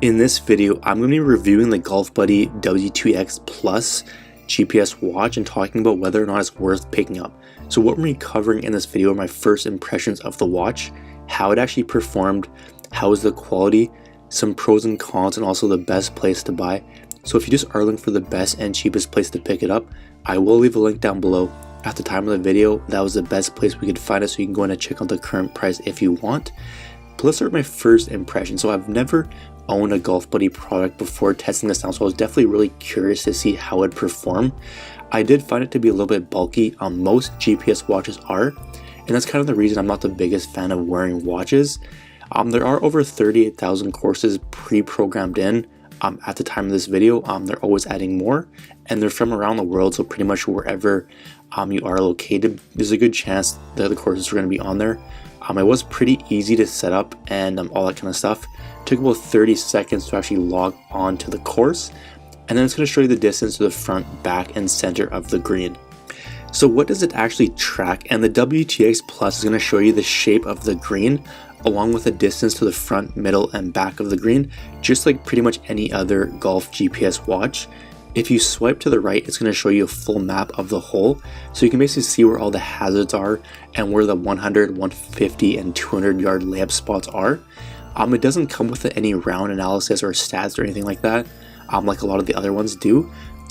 In this video, I'm going to be reviewing the GolfBuddy WTX Plus GPS watch and talking about whether or not it's worth picking up. So what we're covering in this video are my first impressions of the watch, how it actually performed, how is the quality, some pros and cons, and also the best place to buy. So if you just are looking for the best and cheapest place to pick it up, I will leave a link down below. At the time of the video, that was the best place we could find it, so you can go in and check out the current price if you want. But let's start with my first impression. So I've never owned a GolfBuddy product before testing this out, so I was definitely really curious to see how it performed. I did find it to be a little bit bulky. Most GPS watches are, and that's kind of the reason I'm not the biggest fan of wearing watches. There are over 38,000 courses pre-programmed in at the time of this video. They're always adding more, and they're from around the world, so pretty much wherever you are located, there's a good chance that the courses are going to be on there. It was pretty easy to set up and all that kind of stuff. It took about 30 seconds to actually log on to the course, and then it's going to show you the distance to the front, back, and center of the green. So what does it actually track? And the WTX Plus is going to show you the shape of the green along with the distance to the front, middle, and back of the green, just like pretty much any other golf GPS watch. If you swipe to the right, it's going to show you a full map of the hole, so you can basically see where all the hazards are and where the 100, 150, and 200 yard layup spots are. It doesn't come with any round analysis or stats or anything like that, like a lot of the other ones do.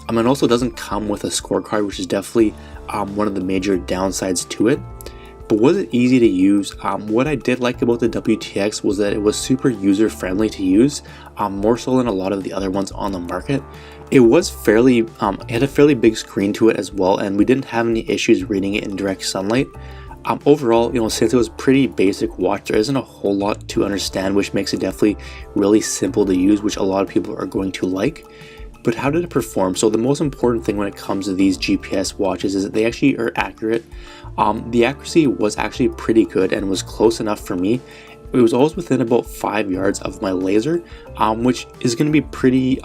It also doesn't come with a scorecard, which is definitely one of the major downsides to it. But was it easy to use? What I did like about the WTX was that it was super user friendly to use, more so than a lot of the other ones on the market. It was fairly, it had a fairly big screen to it as well, and we didn't have any issues reading it in direct sunlight. Overall, since it was pretty basic watch, there isn't a whole lot to understand, which makes it definitely really simple to use, which a lot of people are going to like. But how did it perform? So the most important thing when it comes to these GPS watches is that they actually are accurate. The accuracy was actually pretty good and was close enough for me. It was always within about 5 yards of my laser, which is going to be pretty,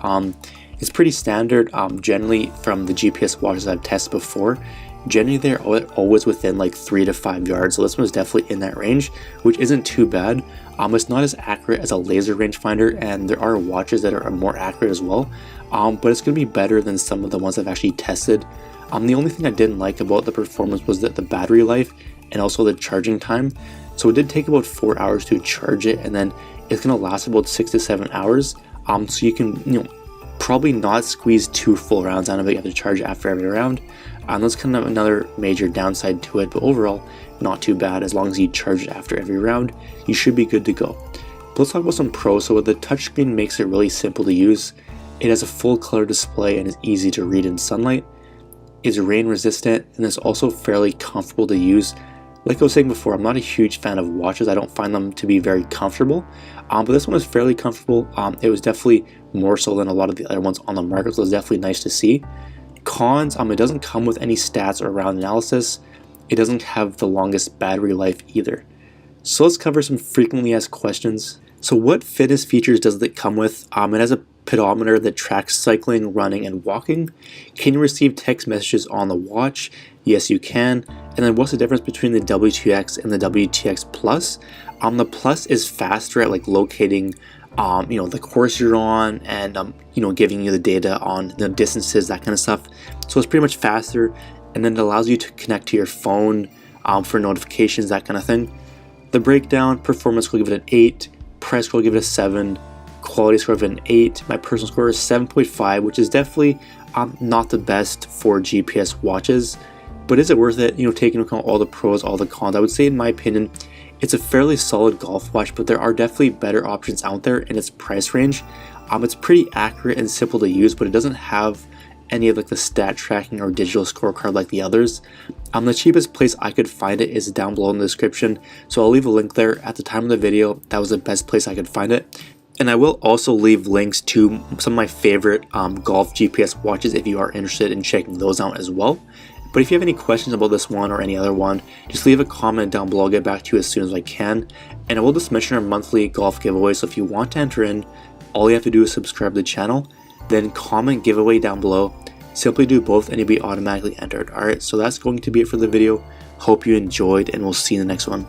it's pretty standard generally from the GPS watches I've tested before. Generally they're always within like 3 to 5 yards, so this one was definitely in that range, which isn't too bad. It's not as accurate as a laser rangefinder, and there are watches that are more accurate as well, but it's going to be better than some of the ones I've actually tested. The only thing I didn't like about the performance was that the battery life and also the charging time. So it did take about 4 hours to charge it, and then it's going to last about 6 to 7 hours. So you can, probably not squeeze 2 full rounds out of it. You have to charge it after every round. That's kind of another major downside to it, but overall, not too bad. As long as you charge it after every round, you should be good to go. But let's talk about some pros. So the touchscreen makes it really simple to use. It has a full color display and is easy to read in sunlight. It's rain resistant and is also fairly comfortable to use. Like I was saying before, I'm not a huge fan of watches. I don't find them to be very comfortable, but this one is fairly comfortable. It was definitely more so than a lot of the other ones on the market, so it's definitely nice to see. Cons, it doesn't come with any stats or round analysis. It doesn't have the longest battery life either. So let's cover some frequently asked questions. So what fitness features does it come with? It has a pedometer that tracks cycling, running, and walking. Can you receive text messages on the watch? Yes, you can. And then what's the difference between the WTX and the WTX Plus? The Plus is faster at like locating the course you're on, and giving you the data on the distances, that kind of stuff. So it's pretty much faster, and then it allows you to connect to your phone for notifications, that kind of thing. The breakdown, performance will give it an 8, price score will give it a 7, quality score of an 8. My personal score is 7.5, which is definitely not the best for GPS watches. But is it worth it? Taking into account all the pros, all the cons, I would say in my opinion, it's a fairly solid golf watch, but there are definitely better options out there in its price range. It's pretty accurate and simple to use, but it doesn't have any of like the stat tracking or digital scorecard like the others. The cheapest place I could find it is down below in the description, so I'll leave a link there. At the time of the video, that was the best place I could find it. And I will also leave links to some of my favorite golf GPS watches if you are interested in checking those out as well. But if you have any questions about this one or any other one, just leave a comment down below. I'll get back to you as soon as I can. And I will just mention our monthly golf giveaway. So if you want to enter in, all you have to do is subscribe to the channel, then comment giveaway down below. Simply do both and you'll be automatically entered. Alright, so that's going to be it for the video. Hope you enjoyed, and we'll see you in the next one.